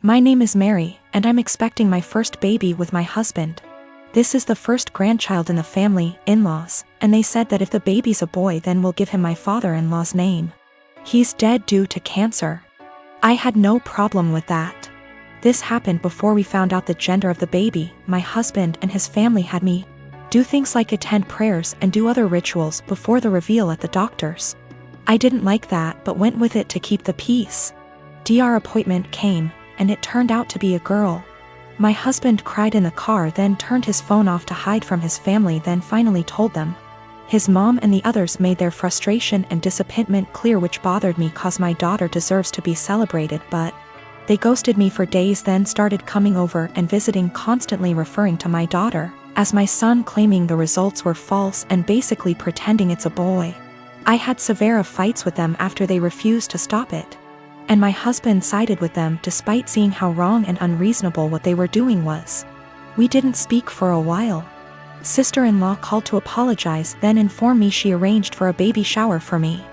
My name is Mary, and I'm expecting my first baby with my husband. This is the first grandchild in the family, in-laws, and they said that if the baby's a boy then we'll give him my father-in-law's name. He's dead due to cancer. I had no problem with that. This happened before we found out the gender of the baby. My husband and his family had me do things like attend prayers and do other rituals before the reveal at the doctor's. I didn't like that but went with it to keep the peace. Our appointment came, and it turned out to be a girl. My husband cried in the car, then turned his phone off to hide from his family, then finally told them. His mom and the others made their frustration and disappointment clear, which bothered me cause my daughter deserves to be celebrated, but they ghosted me for days, then started coming over and visiting, constantly referring to my daughter as my son, claiming the results were false and basically pretending it's a boy. I had severe fights with them after they refused to stop it. And my husband sided with them despite seeing how wrong and unreasonable what they were doing was. We didn't speak for a while. Sister-in-law called to apologize, then informed me she arranged for a baby shower for me.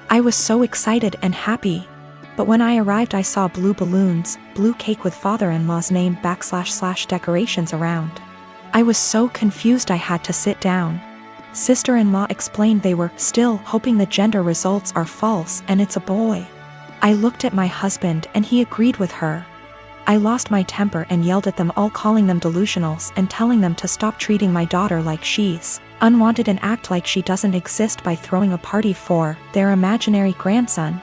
I was so excited and happy. But when I arrived I saw blue balloons, blue cake with father-in-law's name / decorations around. I was so confused I had to sit down. Sister-in-law explained they were still hoping the gender results are false and it's a boy. I looked at my husband and he agreed with her. I lost my temper and yelled at them all, calling them delusionals and telling them to stop treating my daughter like she's unwanted and act like she doesn't exist by throwing a party for their imaginary grandson.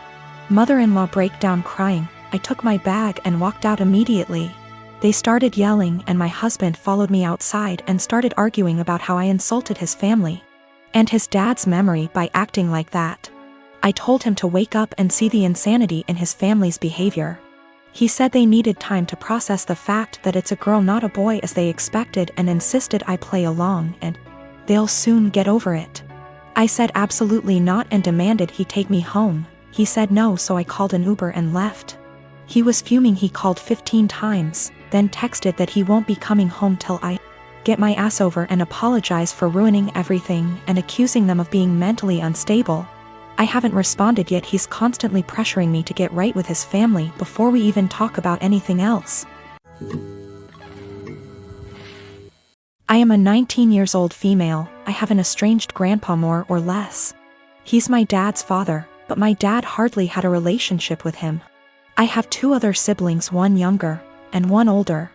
Mother-in-law broke down crying. I took my bag and walked out immediately. They started yelling and my husband followed me outside and started arguing about how I insulted his family and his dad's memory by acting like that. I told him to wake up and see the insanity in his family's behavior. He said they needed time to process the fact that it's a girl not a boy as they expected, and insisted I play along and they'll soon get over it. I said absolutely not and demanded he take me home. He said no, so I called an Uber and left. He was fuming. He called 15 times, then texted that he won't be coming home till I get my ass over and apologize for ruining everything and accusing them of being mentally unstable. I haven't responded yet. He's constantly pressuring me to get right with his family before we even talk about anything else. I am a 19-year-old female. I have an estranged grandpa, more or less. He's my dad's father, but my dad hardly had a relationship with him. I have 2 other siblings, one younger and one older.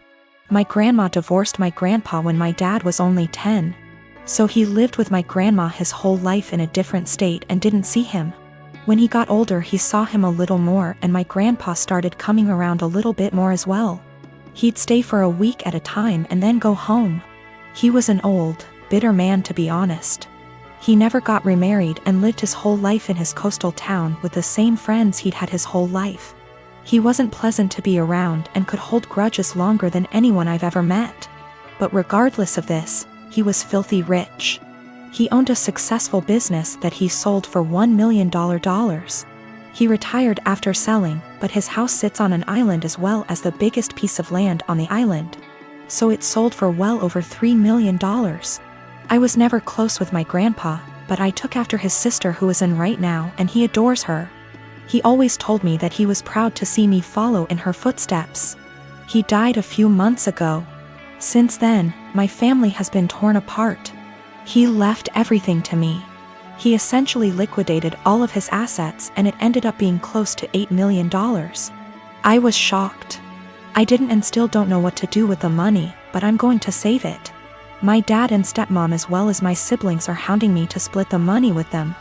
My grandma divorced my grandpa when my dad was only 10. So he lived with my grandma his whole life in a different state and didn't see him. When he got older he saw him a little more, and my grandpa started coming around a little bit more as well. He'd stay for a week at a time and then go home. He was an old, bitter man, to be honest. He never got remarried and lived his whole life in his coastal town with the same friends he'd had his whole life. He wasn't pleasant to be around and could hold grudges longer than anyone I've ever met. But regardless of this, he was filthy rich. He owned a successful business that he sold for $1 million. He retired after selling, but his house sits on an island as well as the biggest piece of land on the island. So it sold for well over $3 million. I was never close with my grandpa, but I took after his sister who is in right now, and he adores her. He always told me that he was proud to see me follow in her footsteps. He died a few months ago. Since then, my family has been torn apart. He left everything to me. He essentially liquidated all of his assets, and it ended up being close to $8 million. I was shocked. I didn't and still don't know what to do with the money, but I'm going to save it. My dad and stepmom as well as my siblings are hounding me to split the money with them.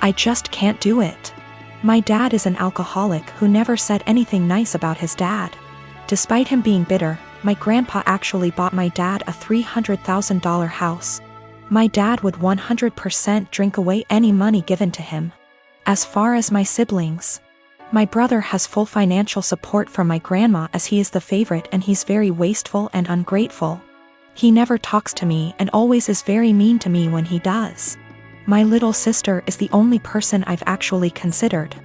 I just can't do it. My dad is an alcoholic who never said anything nice about his dad. Despite him being bitter, my grandpa actually bought my dad a $300,000 house. My dad would 100% drink away any money given to him. As far as my siblings, my brother has full financial support from my grandma as he is the favorite, and he's very wasteful and ungrateful. He never talks to me and always is very mean to me when he does. My little sister is the only person I've actually considered.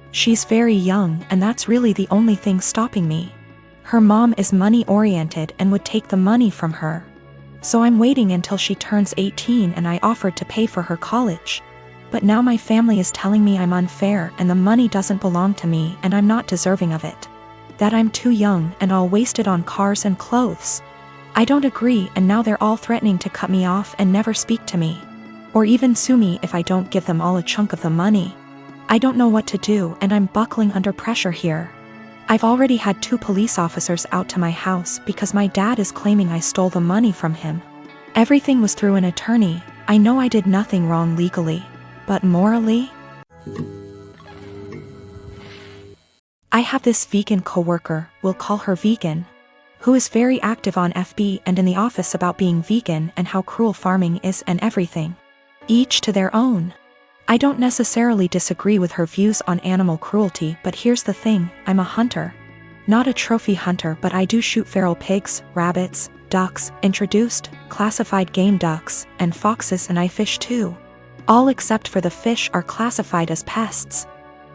She's very young, and that's really the only thing stopping me. Her mom is money-oriented and would take the money from her. So I'm waiting until she turns 18, and I offered to pay for her college. But now my family is telling me I'm unfair and the money doesn't belong to me and I'm not deserving of it. That I'm too young and I'll waste it on cars and clothes. I don't agree, and now they're all threatening to cut me off and never speak to me. Or even sue me if I don't give them all a chunk of the money. I don't know what to do, and I'm buckling under pressure here. I've already had 2 police officers out to my house because my dad is claiming I stole the money from him. Everything was through an attorney. I know I did nothing wrong legally, but morally? I have this vegan coworker, we'll call her Vegan, who is very active on FB and in the office about being vegan and how cruel farming is and everything. Each to their own. I don't necessarily disagree with her views on animal cruelty, but here's the thing, I'm a hunter. Not a trophy hunter, but I do shoot feral pigs, rabbits, ducks, introduced, classified game ducks, and foxes, and I fish too. All except for the fish are classified as pests.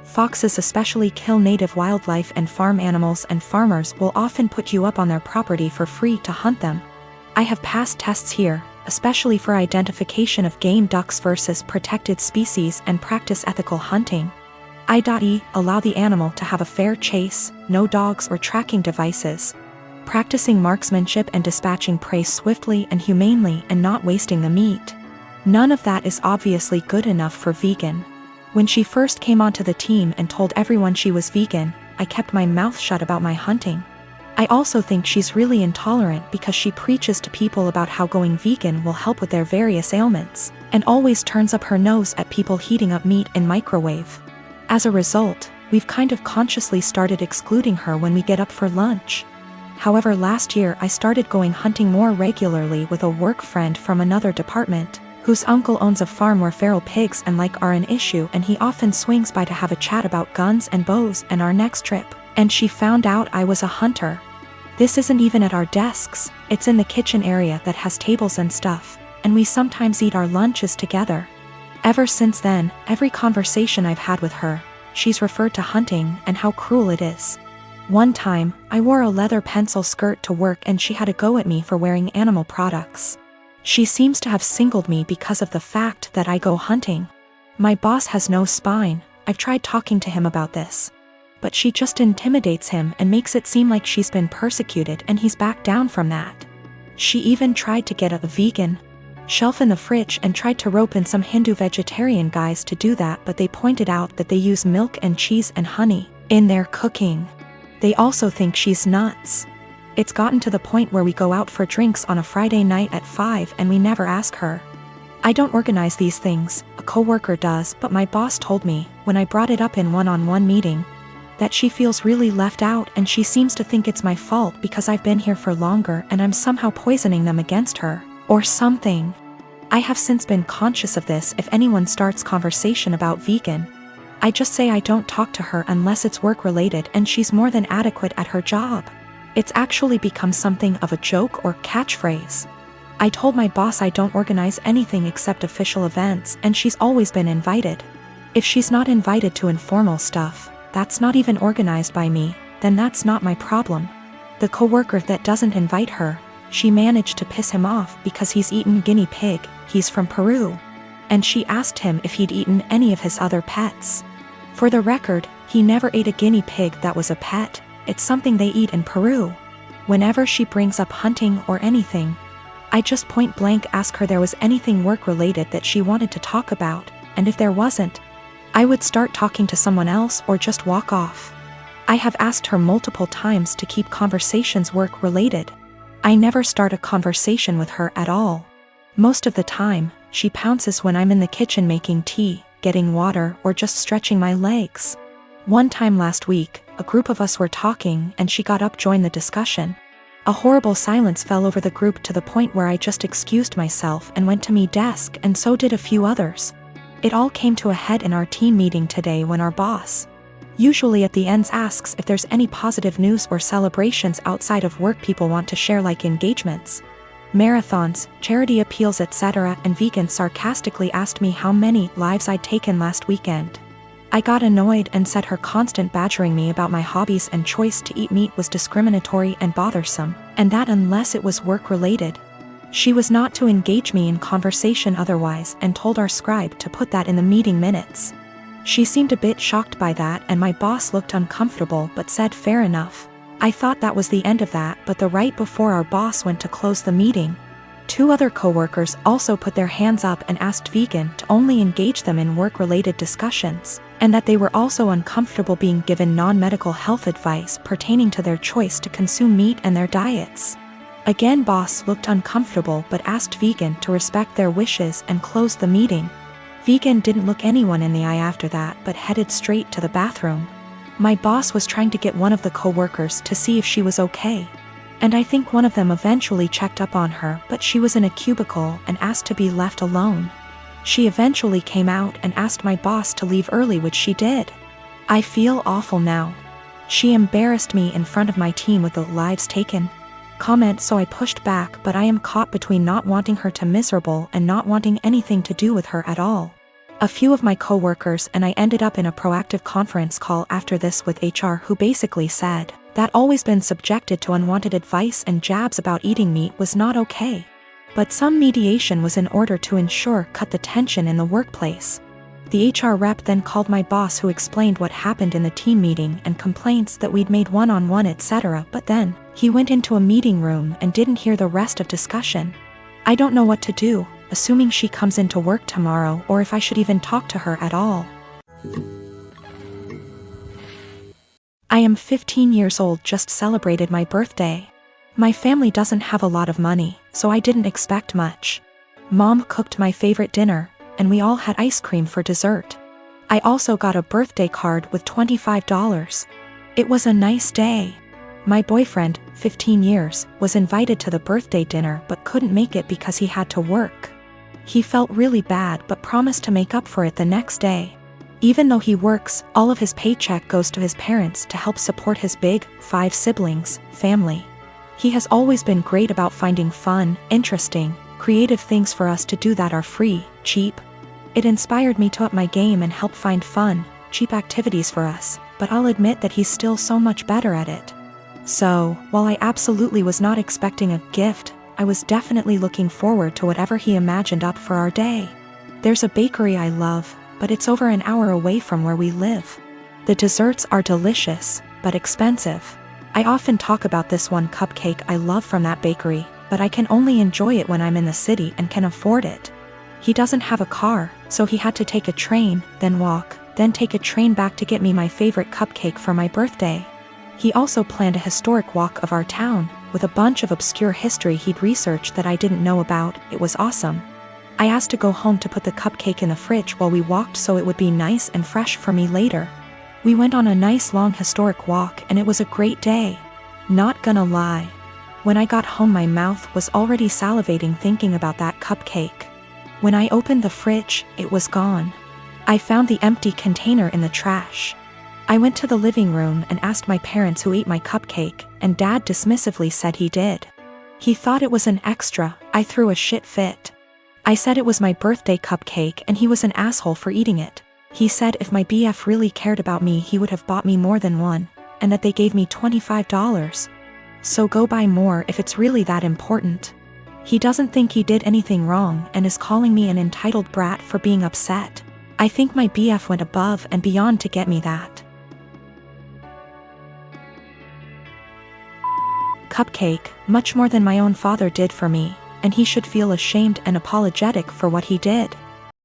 Foxes especially kill native wildlife and farm animals, and farmers will often put you up on their property for free to hunt them. I have passed tests here, especially for identification of game ducks versus protected species, and practice ethical hunting. I.e. allow the animal to have a fair chase, no dogs or tracking devices. Practicing marksmanship and dispatching prey swiftly and humanely and not wasting the meat. None of that is obviously good enough for Vegan. When she first came onto the team and told everyone she was vegan, I kept my mouth shut about my hunting. I also think she's really intolerant because she preaches to people about how going vegan will help with their various ailments, and always turns up her nose at people heating up meat in microwave. As a result, we've kind of consciously started excluding her when we get up for lunch. However, last year I started going hunting more regularly with a work friend from another department, whose uncle owns a farm where feral pigs and like are an issue, and he often swings by to have a chat about guns and bows and our next trip. And she found out I was a hunter. This isn't even at our desks, it's in the kitchen area that has tables and stuff, and we sometimes eat our lunches together. Ever since then, every conversation I've had with her, she's referred to hunting and how cruel it is. One time, I wore a leather pencil skirt to work and she had a go at me for wearing animal products. She seems to have singled me because of the fact that I go hunting. My boss has no spine. I've tried talking to him about this. But she just intimidates him and makes it seem like she's been persecuted, and he's backed down from that. She even tried to get a vegan shelf in the fridge and tried to rope in some Hindu vegetarian guys to do that, but they pointed out that they use milk and cheese and honey in their cooking. They also think she's nuts. It's gotten to the point where we go out for drinks on a Friday night at 5 and we never ask her. I don't organize these things, a coworker does, but my boss told me, when I brought it up in one-on-one meeting, that she feels really left out and she seems to think it's my fault because I've been here for longer and I'm somehow poisoning them against her, or something. I have since been conscious of this. If anyone starts conversation about vegan, I just say I don't talk to her unless it's work-related and she's more than adequate at her job. It's actually become something of a joke or catchphrase. I told my boss I don't organize anything except official events, and she's always been invited. If she's not invited to informal stuff, that's not even organized by me, then that's not my problem. The coworker that doesn't invite her, she managed to piss him off because he's eaten guinea pig, he's from Peru. And she asked him if he'd eaten any of his other pets. For the record, he never ate a guinea pig that was a pet, it's something they eat in Peru. Whenever she brings up hunting or anything, I just point blank ask her there was anything work-related that she wanted to talk about, and if there wasn't, I would start talking to someone else or just walk off. I have asked her multiple times to keep conversations work-related. I never start a conversation with her at all. Most of the time, she pounces when I'm in the kitchen making tea, getting water, or just stretching my legs. One time last week, a group of us were talking and she got up to join the discussion. A horrible silence fell over the group to the point where I just excused myself and went to my desk, and so did a few others. It all came to a head in our team meeting today when our boss, usually at the ends, asks if there's any positive news or celebrations outside of work people want to share, like engagements, marathons, charity appeals, etc., and Vegan sarcastically asked me how many lives I'd taken last weekend. I got annoyed and said her constant badgering me about my hobbies and choice to eat meat was discriminatory and bothersome, and that unless it was work-related, she was not to engage me in conversation otherwise, and told our scribe to put that in the meeting minutes. She seemed a bit shocked by that, and my boss looked uncomfortable but said fair enough. I thought that was the end of that, but the right before our boss went to close the meeting, 2 other coworkers also put their hands up and asked Vegan to only engage them in work-related discussions, and that they were also uncomfortable being given non-medical health advice pertaining to their choice to consume meat and their diets. Again, boss looked uncomfortable but asked Vegan to respect their wishes and closed the meeting. Vegan didn't look anyone in the eye after that but headed straight to the bathroom. My boss was trying to get one of the coworkers to see if she was okay. And I think one of them eventually checked up on her, but she was in a cubicle and asked to be left alone. She eventually came out and asked my boss to leave early, which she did. I feel awful now. She embarrassed me in front of my team with the "lives taken" comment, so I pushed back, but I am caught between not wanting her to miserable and not wanting anything to do with her at all. A few of my coworkers and I ended up in a proactive conference call after this with HR, who basically said that always been subjected to unwanted advice and jabs about eating meat was not okay. But some mediation was in order to cut the tension in the workplace. The HR rep then called my boss, who explained what happened in the team meeting and complaints that we'd made one-on-one etc., but then he went into a meeting room and didn't hear the rest of discussion. I don't know what to do, assuming she comes into work tomorrow, or if I should even talk to her at all. I am 15 years old, just celebrated my birthday. My family doesn't have a lot of money, so I didn't expect much. Mom cooked my favorite dinner, and we all had ice cream for dessert. I also got a birthday card with $25. It was a nice day. My boyfriend, 15 years, was invited to the birthday dinner but couldn't make it because he had to work. He felt really bad but promised to make up for it the next day. Even though he works, all of his paycheck goes to his parents to help support his big, 5 siblings, family. He has always been great about finding fun, interesting, creative things for us to do that are free, cheap. It inspired me to up my game and help find fun, cheap activities for us, but I'll admit that he's still so much better at it. So, while I absolutely was not expecting a gift, I was definitely looking forward to whatever he imagined up for our day. There's a bakery I love, but it's over an hour away from where we live. The desserts are delicious, but expensive. I often talk about this one cupcake I love from that bakery, but I can only enjoy it when I'm in the city and can afford it. He doesn't have a car, so he had to take a train, then walk, then take a train back to get me my favorite cupcake for my birthday. He also planned a historic walk of our town, with a bunch of obscure history he'd researched that I didn't know about. It was awesome. I asked to go home to put the cupcake in the fridge while we walked so it would be nice and fresh for me later. We went on a nice long historic walk and it was a great day. Not gonna lie. When I got home, my mouth was already salivating thinking about that cupcake. When I opened the fridge, it was gone. I found the empty container in the trash. I went to the living room and asked my parents who ate my cupcake, and Dad dismissively said he did. He thought it was an extra. I threw a shit fit. I said it was my birthday cupcake and he was an asshole for eating it. He said if my BF really cared about me he would have bought me more than one, and that they gave me $25. So go buy more if it's really that important. He doesn't think he did anything wrong and is calling me an entitled brat for being upset. I think my BF went above and beyond to get me that cupcake, much more than my own father did for me, and he should feel ashamed and apologetic for what he did.